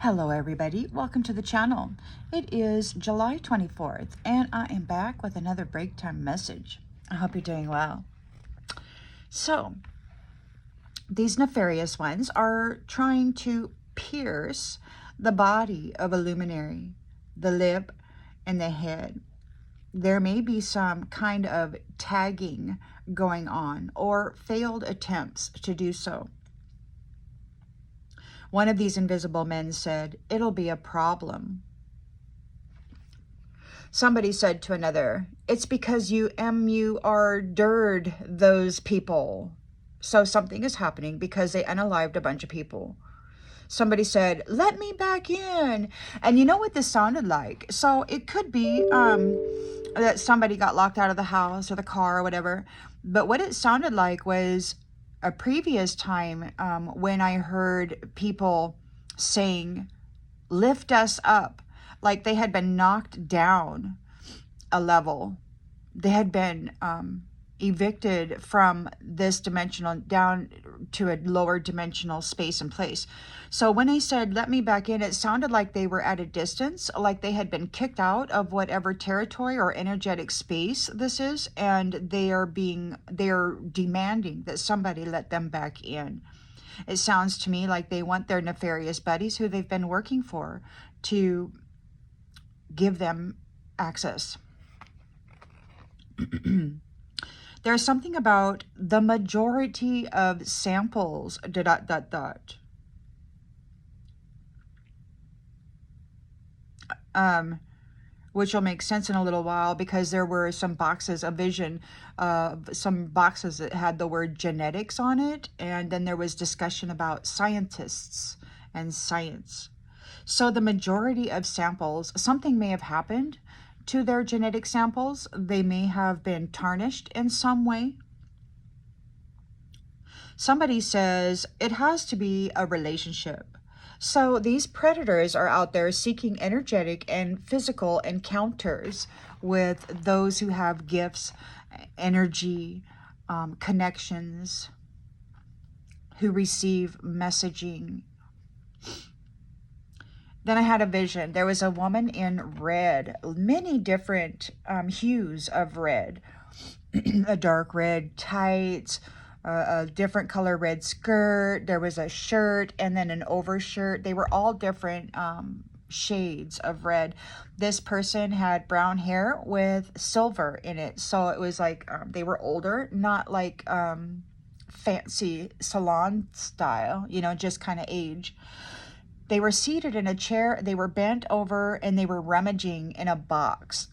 Hello everybody, welcome to the channel. It is July 24th and I am back with another break time message. I hope you're doing well. So, these nefarious ones are trying to pierce the body of a luminary, the lip and the head. There may be some kind of tagging going on or failed attempts to do so. One of these invisible men said, "It'll be a problem." Somebody said to another, "It's because you MUR'd those people." So something is happening because they unalived a bunch of people. Somebody said, "Let me back in." And you know what this sounded like? So it could be that somebody got locked out of the house or the car or whatever. But what it sounded like was a previous time when I heard people saying, "Lift us up," like they had been knocked down a level. They had been evicted from this dimensional down to a lower dimensional space and place. So when I said, "Let me back in," it sounded like they were at a distance, like they had been kicked out of whatever territory or energetic space this is, and they're demanding that somebody let them back in. It sounds to me like they want their nefarious buddies who they've been working for to give them access. There's something about the majority of samples, which will make sense in a little while because there were some boxes, a vision, some boxes that had the word genetics on it. And then there was discussion about scientists and science. So the majority of samples, something may have happened to their genetic samples. They may have been tarnished in some way. Somebody says it has to be a relationship. So these predators are out there seeking energetic and physical encounters with those who have gifts, energy, connections, who receive messaging. Then I had a vision. There was a woman in red, many different hues of red. A dark red tights, a different color red skirt. There was a shirt and then an overshirt. They were all different shades of red. This person had brown hair with silver in it. So it was like they were older, not like fancy salon style, you know, just kind of age. They were seated in a chair, they were bent over, and they were rummaging in a box.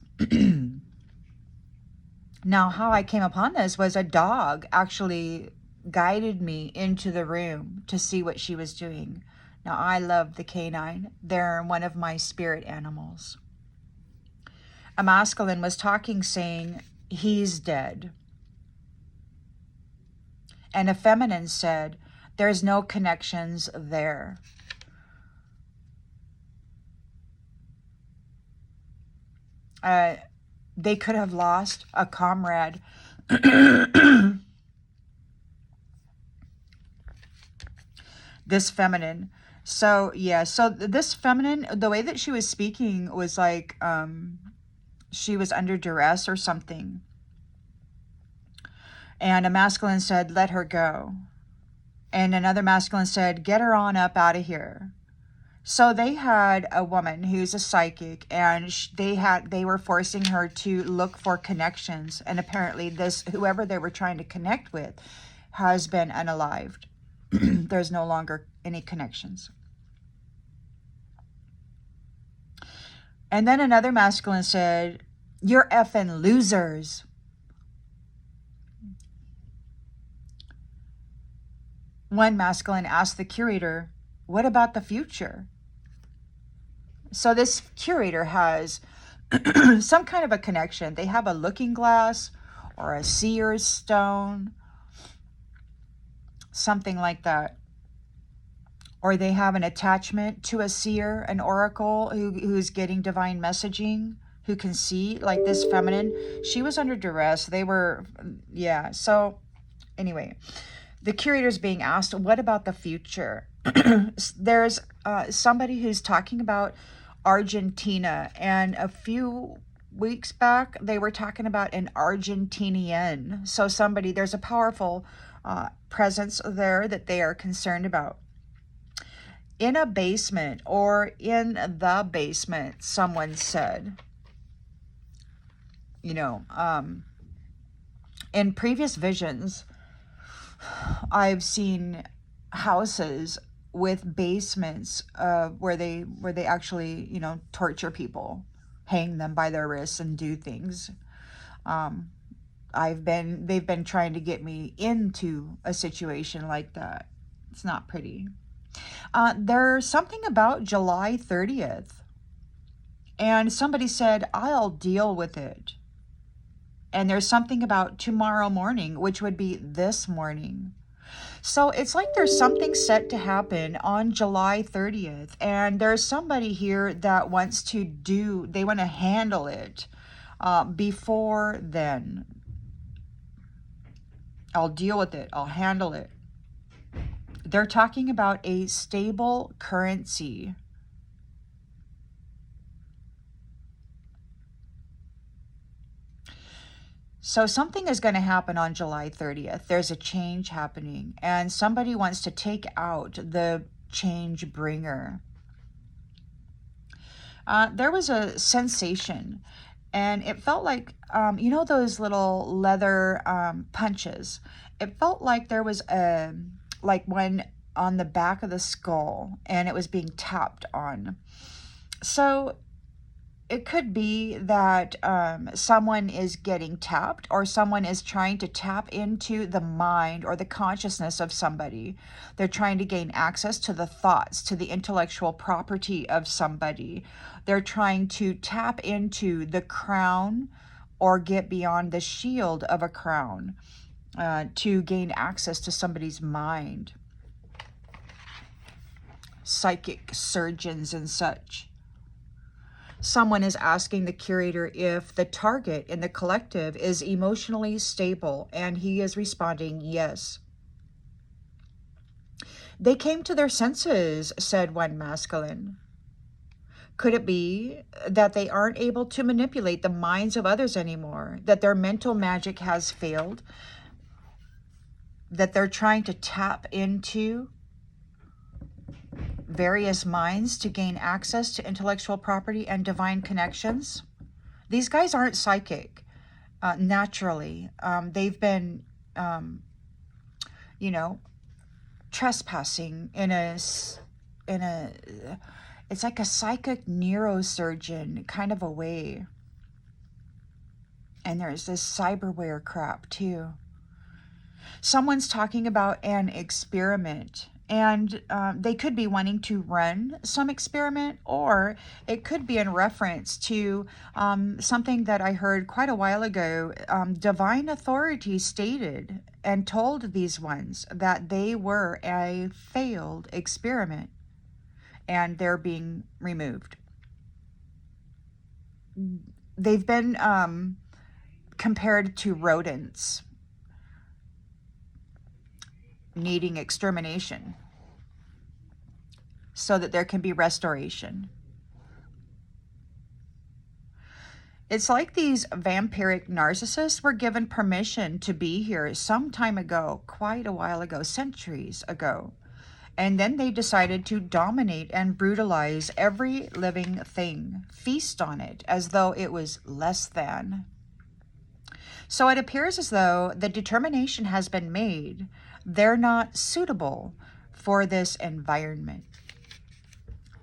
Now, how I came upon this was a dog actually guided me into the room to see what she was doing. Now, I love the canine. They're one of my spirit animals. A masculine was talking, saying, "He's dead." And a feminine said, "There's no connections there." They could have lost a comrade. This feminine. So, yeah. So this feminine, the way that she was speaking was like she was under duress or something. And a masculine said, "Let her go." And another masculine said, "Get her on up out of here." So they had a woman who's a psychic, and they were forcing her to look for connections. And apparently this, whoever they were trying to connect with, has been unalived. There's no longer any connections. And then another masculine said, "You're effing losers." One masculine asked the curator, "What about the future?" So this curator has some kind of a connection. They have a looking glass or a seer's stone, something like that. Or they have an attachment to a seer, an oracle who's getting divine messaging, who can see, like this feminine. She was under duress. They were, yeah. So anyway, The curator's being asked, what about the future? There's somebody who's talking about Argentina, and a few weeks back they were talking about an Argentinian. So there's a powerful presence there that they are concerned about. In a basement, or in the basement, someone said. In previous visions, I've seen houses with basements where they actually torture people, hang them by their wrists, and do things. They've been trying to get me into a situation like that. It's not pretty. There's something about July 30th, and somebody said, I'll deal with it. And there's something about tomorrow morning, which would be this morning. So it's like there's something set to happen on July 30th. And there's somebody here that wants to handle it before then. I'll deal with it. I'll handle it. They're talking about a stable currency. So something is going to happen on July 30th. There's a change happening, and somebody wants to take out the change bringer. There was a sensation, and it felt like, those little leather punches. It felt like there was one on the back of the skull, and it was being tapped on. So it could be that someone is getting tapped, or someone is trying to tap into the mind or the consciousness of somebody. They're trying to gain access to the thoughts, to the intellectual property of somebody. They're trying to tap into the crown or get beyond the shield of a crown to gain access to somebody's mind. Psychic surgeons and such. Someone is asking the curator if the target in the collective is emotionally stable, and he is responding, yes. They came to their senses, said one masculine. Could it be that they aren't able to manipulate the minds of others anymore, that their mental magic has failed, that they're trying to tap into various minds to gain access to intellectual property and divine connections? These guys aren't psychic naturally. They've been, trespassing in a, it's like a psychic neurosurgeon kind of a way. And there's this cyberware crap too. Someone's talking about an experiment. And they could be wanting to run some experiment, or it could be in reference to something that I heard quite a while ago. Divine authority stated and told these ones that they were a failed experiment, and they're being removed. They've been compared to rodents needing extermination so that there can be restoration. It's like these vampiric narcissists were given permission to be here some time ago, quite a while ago, centuries ago. And then they decided to dominate and brutalize every living thing, feast on it as though it was less than. So it appears as though the determination has been made. They're not suitable for this environment.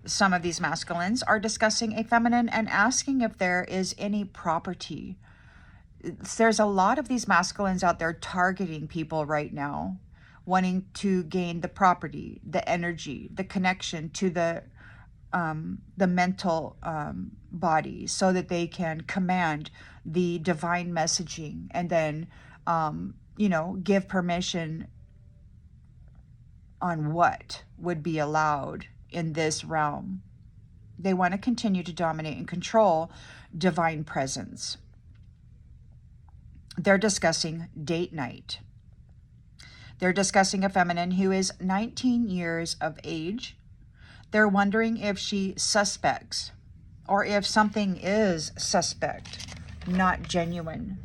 Some of these masculines are discussing a feminine and asking if there is any property. There's a lot of these masculines out there targeting people right now, wanting to gain the property, the energy, the connection to the mental body, so that they can command the divine messaging and then, give permission on what would be allowed in this realm. They want to continue to dominate and control divine presence. They're discussing date night. They're discussing a feminine who is 19 years of age. They're wondering if she suspects or if something is suspect, not genuine.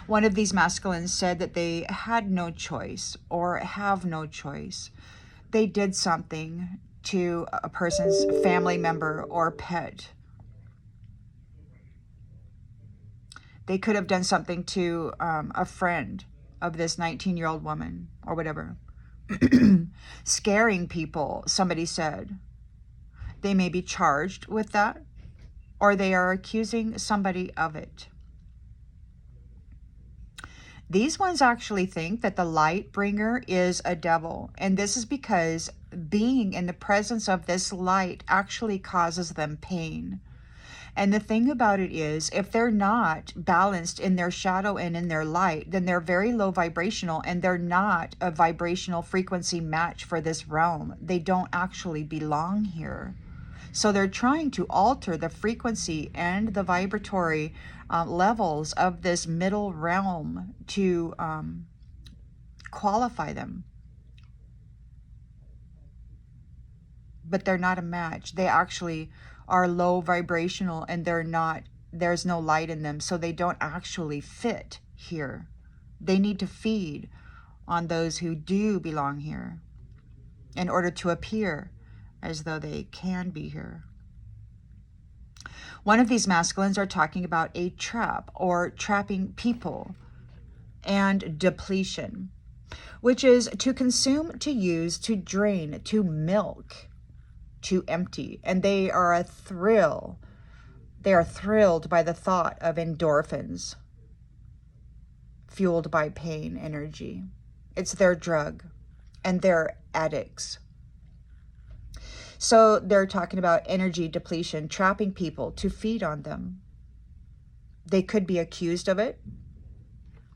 One of these masculines said that they had no choice or have no choice. They did something to a person's family member or pet. They could have done something to a friend of this 19-year-old woman or whatever. Scaring people, somebody said. They may be charged with that, or they are accusing somebody of it. These ones actually think that the light bringer is a devil, and this is because being in the presence of this light actually causes them pain. And the thing about it is, if they're not balanced in their shadow and in their light, then they're very low vibrational, and they're not a vibrational frequency match for this realm. They don't actually belong here. So they're trying to alter the frequency and the vibratory levels of this middle realm to qualify them. But they're not a match. They actually are low vibrational, and there's no light in them, so they don't actually fit here. They need to feed on those who do belong here in order to appear as though they can be here. One of these masculines are talking about a trap or trapping people, and depletion, which is to consume, to use, to drain, to milk, to empty. And they are thrilled by the thought of endorphins fueled by pain energy. It's their drug, and they're addicts. So they're talking about energy depletion, trapping people to feed on them. They could be accused of it,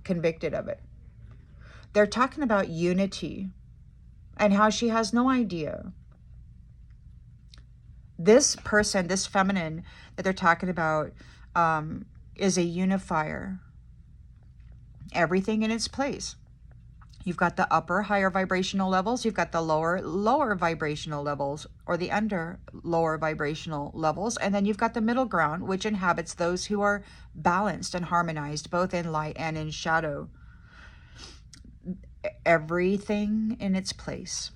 convicted of it. They're talking about unity and how she has no idea. This person, this feminine that they're talking about, is a unifier. Everything in its place. You've got the upper, higher vibrational levels. You've got the lower vibrational levels, or the under lower vibrational levels. And then you've got the middle ground, which inhabits those who are balanced and harmonized, both in light and in shadow. Everything in its place.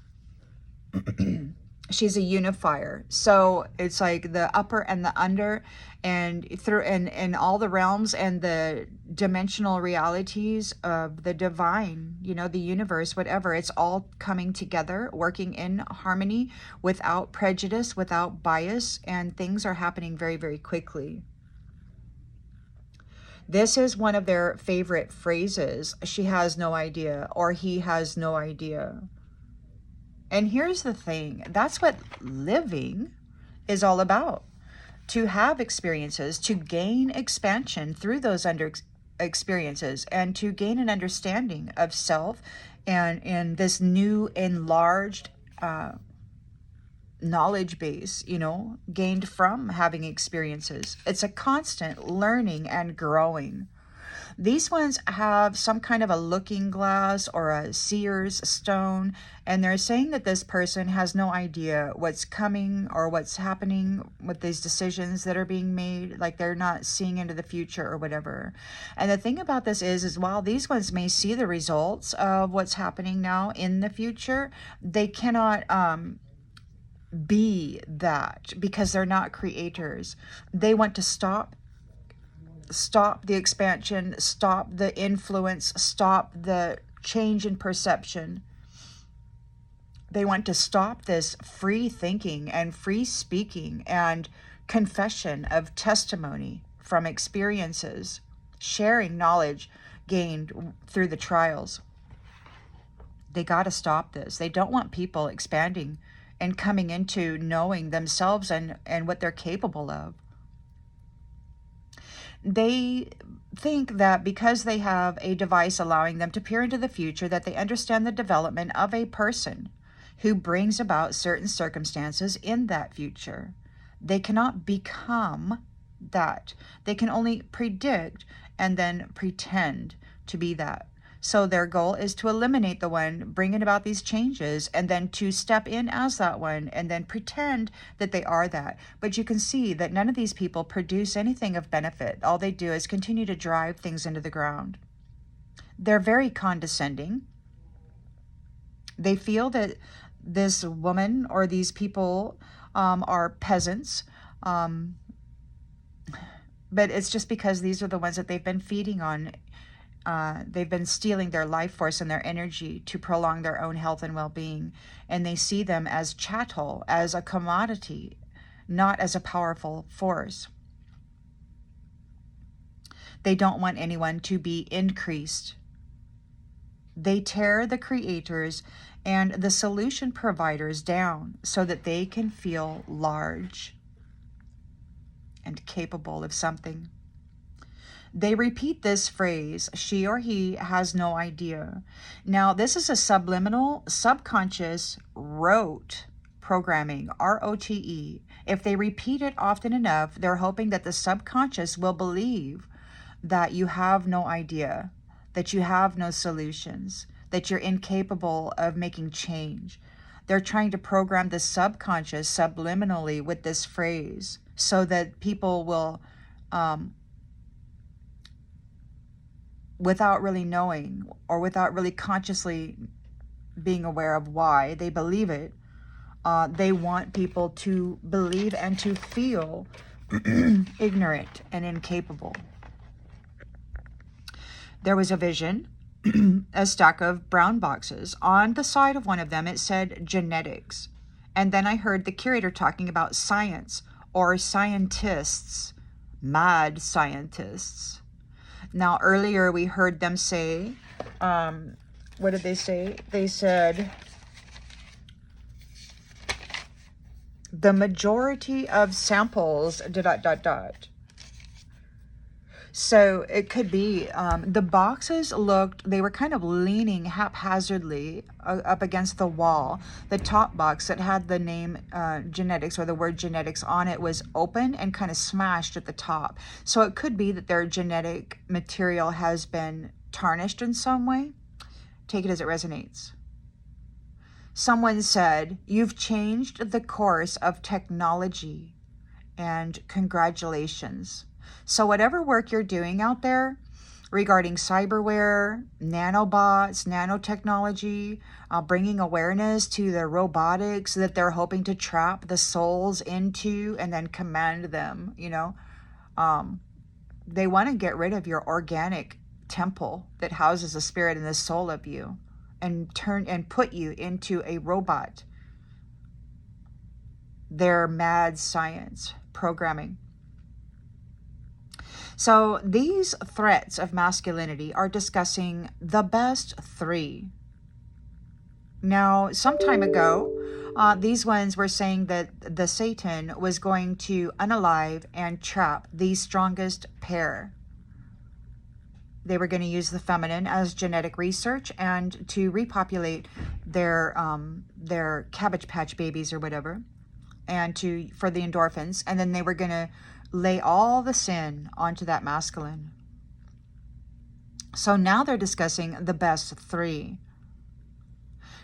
She's a unifier. So it's like the upper and the under, and through and all the realms and the dimensional realities of the divine, you know, the universe, whatever, it's all coming together, working in harmony, without prejudice, without bias, and things are happening very, very quickly. This is one of their favorite phrases. She has no idea, or he has no idea. And here's the thing, that's what living is all about. To have experiences, to gain expansion through those experiences, and to gain an understanding of self, and in this new enlarged knowledge base, you know, gained from having experiences. It's a constant learning and growing. These ones have some kind of a looking glass or a seer's stone, and they're saying that this person has no idea what's coming or what's happening with these decisions that are being made, like they're not seeing into the future or whatever. And the thing about this is while these ones may see the results of what's happening now in the future, they cannot be that, because they're not creators. They want to stop the expansion, stop the influence, stop the change in perception. They want to stop this free thinking and free speaking and confession of testimony from experiences, sharing knowledge gained through the trials. They got to stop this. They don't want people expanding and coming into knowing themselves and what they're capable of. They think that because they have a device allowing them to peer into the future, that they understand the development of a person who brings about certain circumstances in that future. They cannot become that. They can only predict and then pretend to be that. So their goal is to eliminate the one bringing about these changes, and then to step in as that one and then pretend that they are that. But you can see that none of these people produce anything of benefit. All they do is continue to drive things into the ground. They're very condescending. They feel that this woman or these people are peasants. But it's just because these are the ones that they've been feeding on. They've been stealing their life force and their energy to prolong their own health and well-being. And they see them as chattel, as a commodity, not as a powerful force. They don't want anyone to be increased. They tear the creators and the solution providers down so that they can feel large and capable of something. They repeat this phrase, she or he has no idea. Now, this is a subliminal, subconscious, rote programming, R-O-T-E. If they repeat it often enough, they're hoping that the subconscious will believe that you have no idea, that you have no solutions, that you're incapable of making change. They're trying to program the subconscious subliminally with this phrase so that people will, without really knowing or without really consciously being aware of why they believe it, they want people to believe and to feel ignorant and incapable. There was a vision, a stack of brown boxes. On the side of one of them, it said genetics. And then I heard the curator talking about science or scientists, mad scientists. Now, earlier we heard them say, what did they say? They said, the majority of samples, ... So it could be, the boxes looked, they were kind of leaning haphazardly up against the wall. The top box that had the name genetics or the word genetics on it was open and kind of smashed at the top. So it could be that their genetic material has been tarnished in some way. Take it as it resonates. Someone said, you've changed the course of technology, and congratulations. So whatever work you're doing out there regarding cyberware, nanobots, nanotechnology, bringing awareness to the robotics that they're hoping to trap the souls into and then command them, you know, they want to get rid of your organic temple that houses the spirit and the soul of you and put you into a robot. Their mad science programming. So these threats of masculinity are discussing the best three. Now, some time ago, these ones were saying that the Satan was going to unalive and trap the strongest pair. They were going to use the feminine as genetic research and to repopulate their Cabbage Patch babies or whatever, and for the endorphins, and then they were going to lay all the sin onto that masculine. So now they're discussing the best three.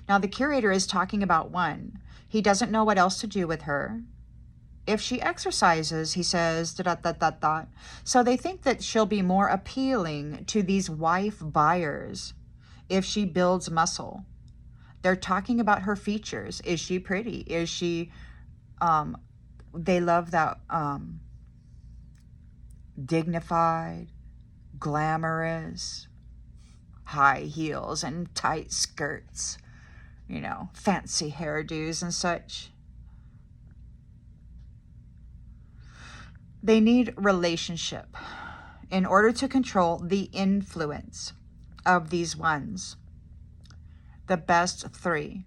Now the curator is talking about one. He doesn't know what else to do with her. If she exercises, he says, ... So they think that she'll be more appealing to these wife buyers if she builds muscle. They're talking about her features. Is she pretty? Is she, they love that, dignified, glamorous, high heels and tight skirts, you know, fancy hairdos and such. They need relationship in order to control the influence of these ones. The best three.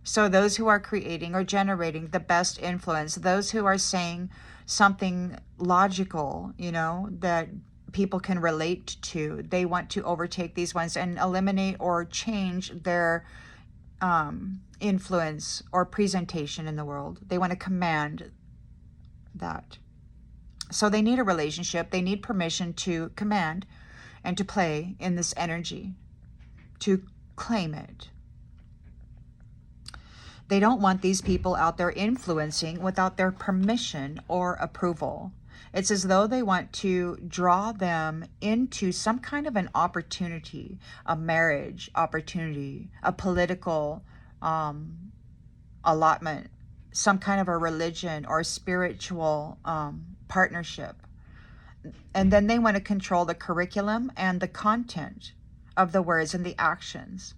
So those who are creating or generating the best influence, those who are saying something logical, you know, that people can relate to, they want to overtake these ones and eliminate or change their influence or presentation in the world. They want to command that. So they need a relationship. They need permission to command. and to play in this energy, to claim it. They don't want these people out there influencing without their permission or approval. It's as though they want to draw them into some kind of an opportunity, a marriage opportunity, a political allotment, some kind of a religion or spiritual partnership. And then they want to control the curriculum and the content of the words and the actions,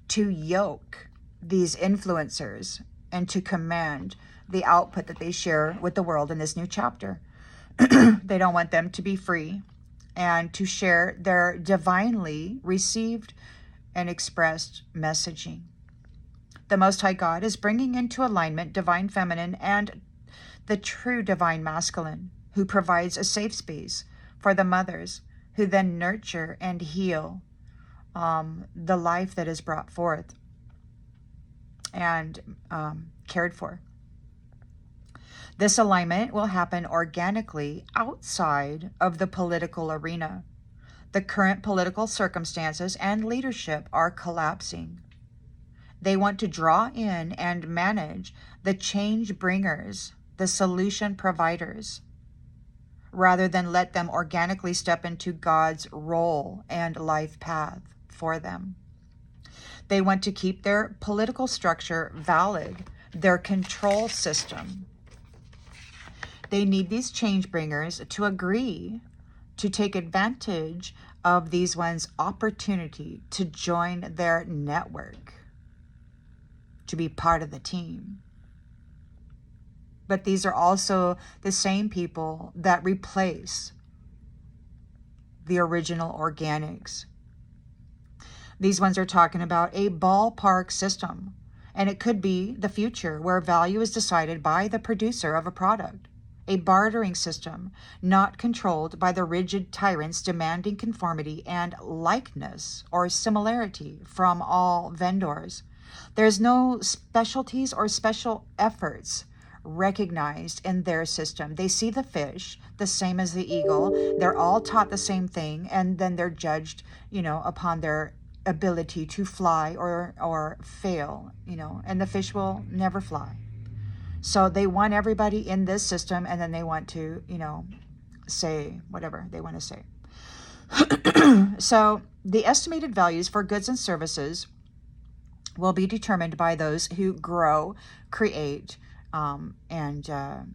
to yoke these influencers and to command the output that they share with the world in this new chapter. They don't want them to be free and to share their divinely received and expressed messaging. The Most High God is bringing into alignment divine feminine and the true divine masculine, who provides a safe space for the mothers who then nurture and heal the life that is brought forth and cared for. This alignment will happen organically outside of the political arena. The current political circumstances and leadership are collapsing. They want to draw in and manage the change bringers, the solution providers, rather than let them organically step into God's role and life path for them. They want to keep their political structure valid, their control system. They need these change bringers to agree to take advantage of these ones' opportunity to join their network, to be part of the team. But these are also the same people that replace the original organics. These ones are talking about a ballpark system, and it could be the future where value is decided by the producer of a product. A bartering system not controlled by the rigid tyrants demanding conformity and likeness or similarity from all vendors. There's no specialties or special efforts recognized in their system. They see the fish the same as the eagle. They're all taught the same thing, and then they're judged, upon their ability to fly or fail, and the fish will never fly. So they want everybody in this system, and then they want to, say whatever they want to say. So the estimated values for goods and services will be determined by those who grow, create, and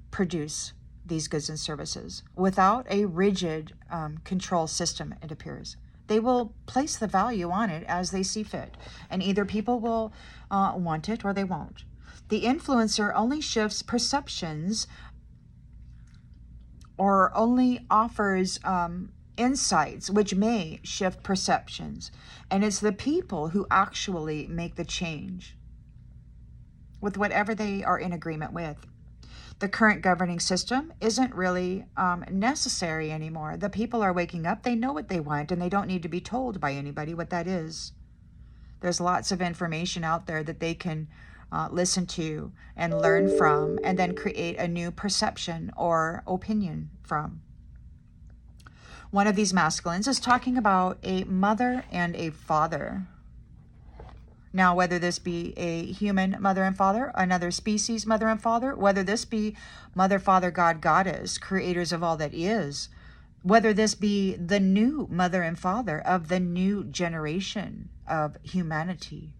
produce these goods and services without a rigid control system, it appears. They will place the value on it as they see fit, and either people will want it or they won't. The influencer only shifts perceptions or only offers insights which may shift perceptions. And it's the people who actually make the change with whatever they are in agreement with. The current governing system isn't really necessary anymore. The people are waking up. They know what they want, and they don't need to be told by anybody what that is. There's lots of information out there that they can listen to and learn from, and then create a new perception or opinion from. One of these masculines is talking about a mother and a father. Now, whether this be a human mother and father, another species mother and father, whether this be mother, father, God, goddess, creators of all that is, whether this be the new mother and father of the new generation of humanity.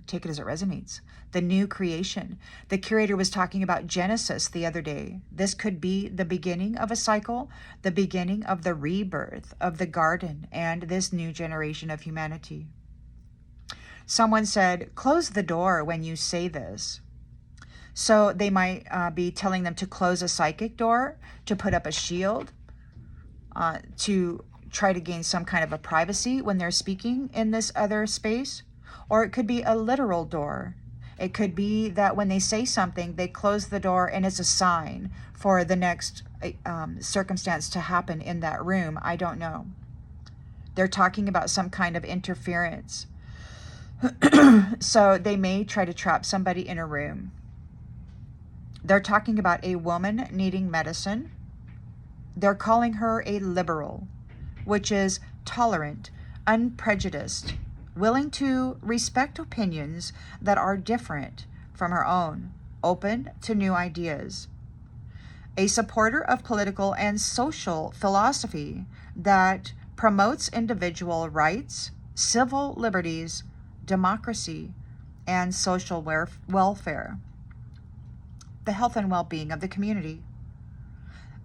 Take it as it resonates. The new creation. The curator was talking about Genesis the other day. This could be the beginning of a cycle, the beginning of the rebirth of the garden and this new generation of humanity. Someone said, close the door when you say this. So they might be telling them to close a psychic door, to put up a shield, to try to gain some kind of a privacy when they're speaking in this other space. Or it could be a literal door. It could be that when they say something, they close the door and it's a sign for the next circumstance to happen in that room. I don't know. They're talking about some kind of interference. So they may try to trap somebody in a room. They're talking about a woman needing medicine. They're calling her a liberal. which is tolerant, unprejudiced, willing to respect opinions that are different from her own, open to new ideas. A supporter of political and social philosophy that promotes individual rights, civil liberties, democracy, and social welfare, the health and well-being of the community.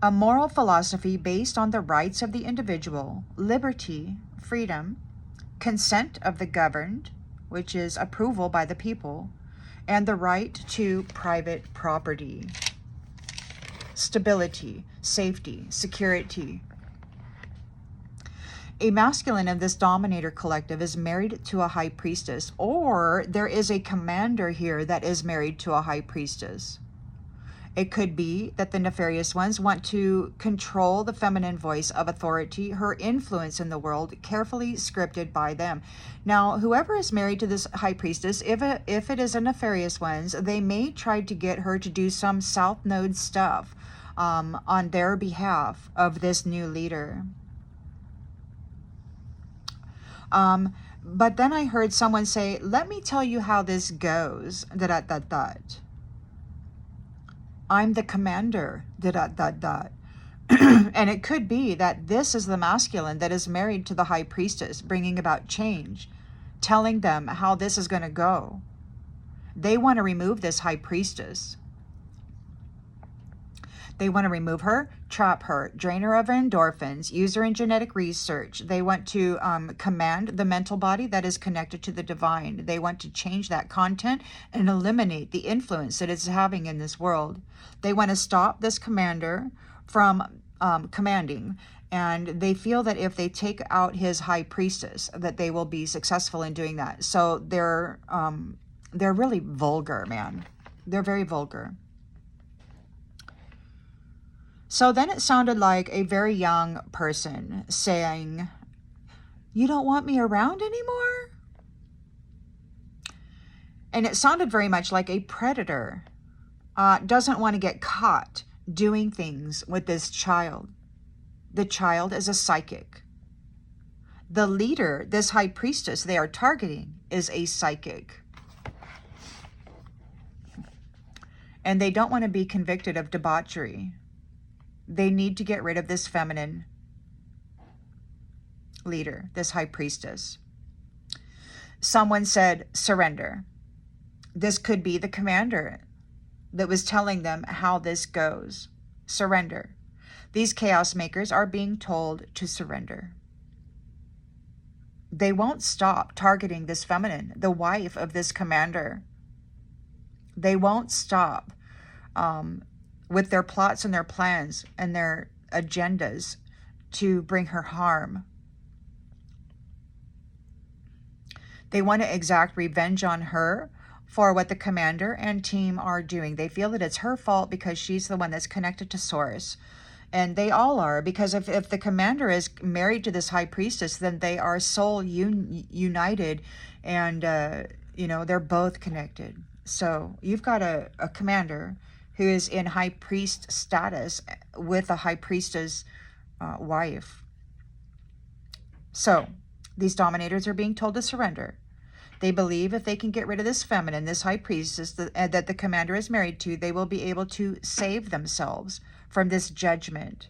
A moral philosophy based on the rights of the individual, liberty, freedom, consent of the governed, which is approval by the people, and the right to private property. Stability, safety, security. A masculine of this dominator collective is married to a high priestess, or there is a commander here that is married to a high priestess. It could be that the nefarious ones want to control the feminine voice of authority, her influence in the world, carefully scripted by them. Now, whoever is married to this high priestess, if it is a nefarious ones, they may try to get her to do some South Node stuff on their behalf of this new leader. But then I heard someone say, let me tell you how this goes, I'm the commander, And it could be that this is the masculine that is married to the high priestess, bringing about change, telling them how this is going to go. They want to remove this high priestess. They want to remove her, trap her, drain her of endorphins, use her in genetic research. They want to command the mental body that is connected to the divine. They want to change that content and eliminate the influence that it's having in this world. They want to stop this commander from commanding. And they feel that if they take out his high priestess, that they will be successful in doing that. So they're really vulgar, man. They're very vulgar. So then it sounded like a very young person saying, you don't want me around anymore? And it sounded very much like a predator doesn't want to get caught doing things with this child. The child is a psychic. The leader, this high priestess they are targeting, is a psychic. And they don't want to be convicted of debauchery. They need to get rid of this feminine leader, this high priestess. Someone said, surrender. This could be the commander that was telling them how this goes. Surrender. These chaos makers are being told to surrender. They won't stop targeting this feminine, the wife of this commander. They won't stop with their plots and their plans and their agendas to bring her harm. They want to exact revenge on her for what the commander and team are doing. They feel that it's her fault because she's the one that's connected to Source. And they all are, because if the commander is married to this high priestess, then they are soul united, and they're both connected. So you've got a commander who is in high priest status with a high priestess wife. So these dominators are being told to surrender. They believe if they can get rid of this feminine, this high priestess that the commander is married to, they will be able to save themselves from this judgment.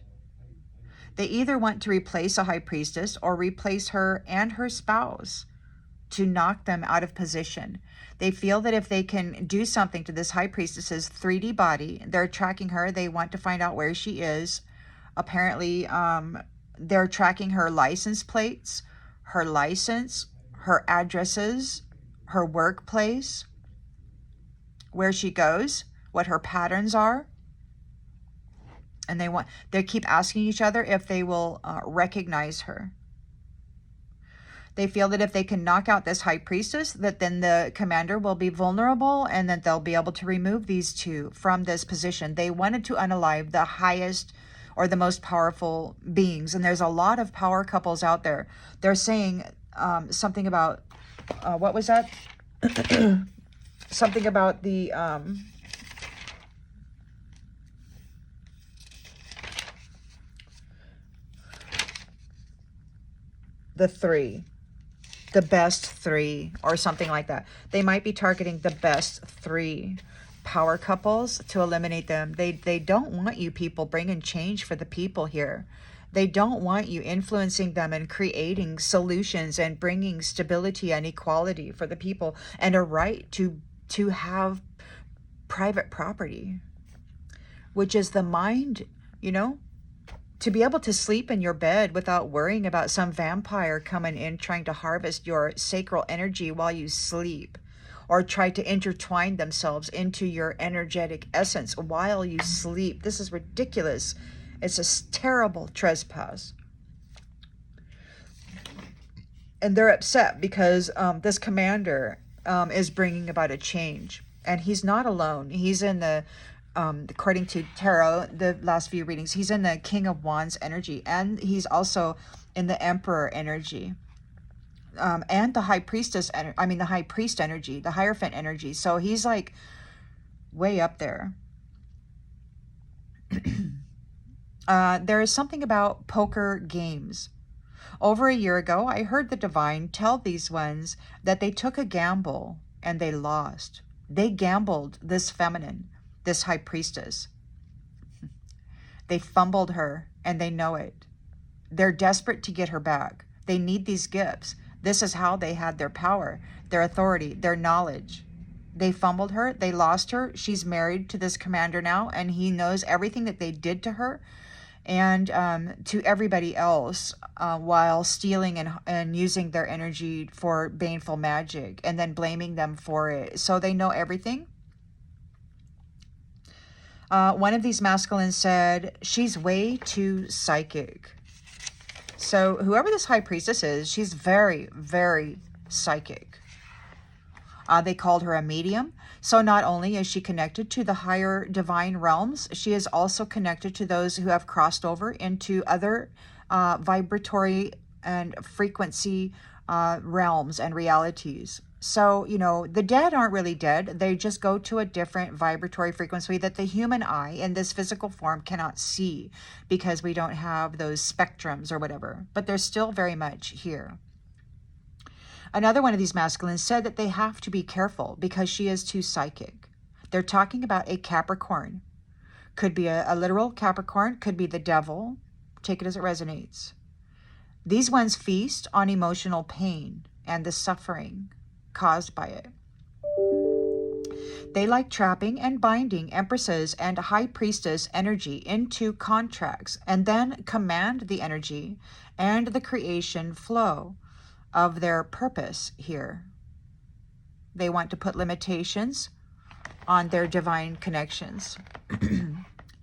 They either want to replace a high priestess or replace her and her spouse to knock them out of position. They feel that if they can do something to this high priestess's 3D body, they're tracking her. They want to find out where she is. Apparently, they're tracking her license plates, her license, her addresses, her workplace, where she goes, what her patterns are. And they keep asking each other if they will recognize her. They feel that if they can knock out this high priestess, that then the commander will be vulnerable and that they'll be able to remove these two from this position. They wanted to unalive the highest or the most powerful beings. And there's a lot of power couples out there. They're saying something about, what was that? Something about the... the 3. The best 3 or something like that. They might be targeting the best 3 power couples to eliminate them. They don't want you people bringing change for the people here. They don't want you influencing them and creating solutions and bringing stability and equality for the people and a right to have private property, which is the mind, you know, to be able to sleep in your bed without worrying about some vampire coming in trying to harvest your sacral energy while you sleep, or try to intertwine themselves into your energetic essence while you sleep. This is ridiculous. It's a terrible trespass. And they're upset because this commander is bringing about a change. And he's not alone. He's in the according to tarot, the last few readings, he's in the King of Wands energy, and he's also in the Emperor energy, and the High Priestess, the High Priest energy, the Hierophant energy. So he's like way up there. There is something about poker games. Over a year ago, I heard the divine tell these ones that they took a gamble and they lost. They gambled this feminine, this High Priestess. They fumbled her and they know it. They're desperate to get her back. They need these gifts. This is how they had their power, their authority, their knowledge. They fumbled her. They lost her. She's married to this commander now, and he knows everything that they did to her and to everybody else while stealing and using their energy for baneful magic and then blaming them for it. So they know everything. One of these masculines said, she's way too psychic. So whoever this High Priestess is, she's very, very psychic. They called her a medium. So not only is she connected to the higher divine realms, she is also connected to those who have crossed over into other vibratory and frequency realms and realities. So, you know, the dead aren't really dead. They just go to a different vibratory frequency that the human eye in this physical form cannot see because we don't have those spectrums or whatever. But they're still very much here. Another one of these masculines said that they have to be careful because she is too psychic. They're talking about a Capricorn. Could be a literal Capricorn, could be the devil. Take it as it resonates. These ones feast on emotional pain and the suffering caused by it. They like trapping and binding empresses and High Priestess energy into contracts and then command the energy and the creation flow of their purpose here. They want to put limitations on their divine connections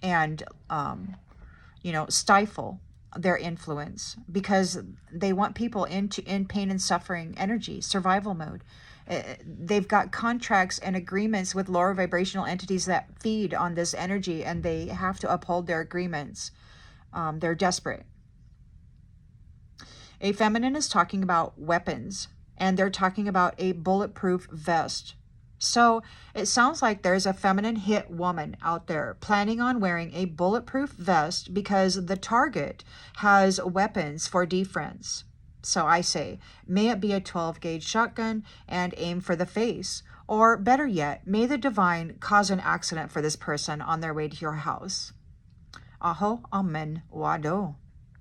and, stifle their influence because they want people in pain and suffering energy, survival mode. They've got contracts and agreements with lower vibrational entities that feed on this energy, and they have to uphold their agreements. They're desperate. A feminine is talking about weapons, and they're talking about a bulletproof vest. So it sounds like there's a feminine hit woman out there planning on wearing a bulletproof vest because the target has weapons for defense. So I say, may it be a 12-gauge shotgun and aim for the face. Or better yet, may the divine cause an accident for this person on their way to your house. Aho, amen, wado.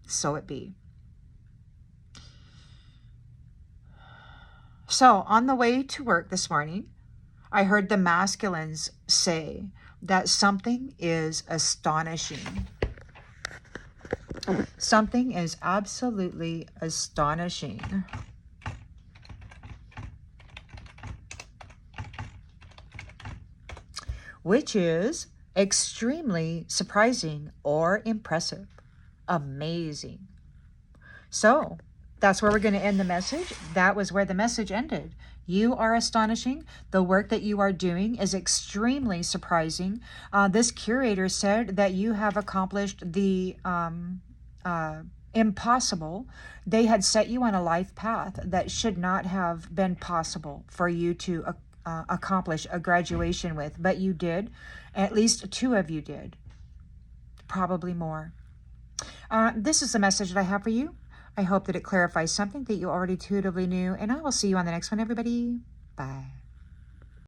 So it be. So on the way to work this morning, I heard the masculines say that something is astonishing. Something is absolutely astonishing. Which is extremely surprising or impressive. Amazing. So that's where we're going to end the message. That was where the message ended. You are astonishing. The work that you are doing is extremely surprising. This curator said that you have accomplished the impossible. They had set you on a life path that should not have been possible for you to accomplish a graduation with, but you did. At least 2 of you did. Probably more. This is the message that I have for you. I hope that it clarifies something that you already intuitively knew, and I will see you on the next one, everybody. Bye.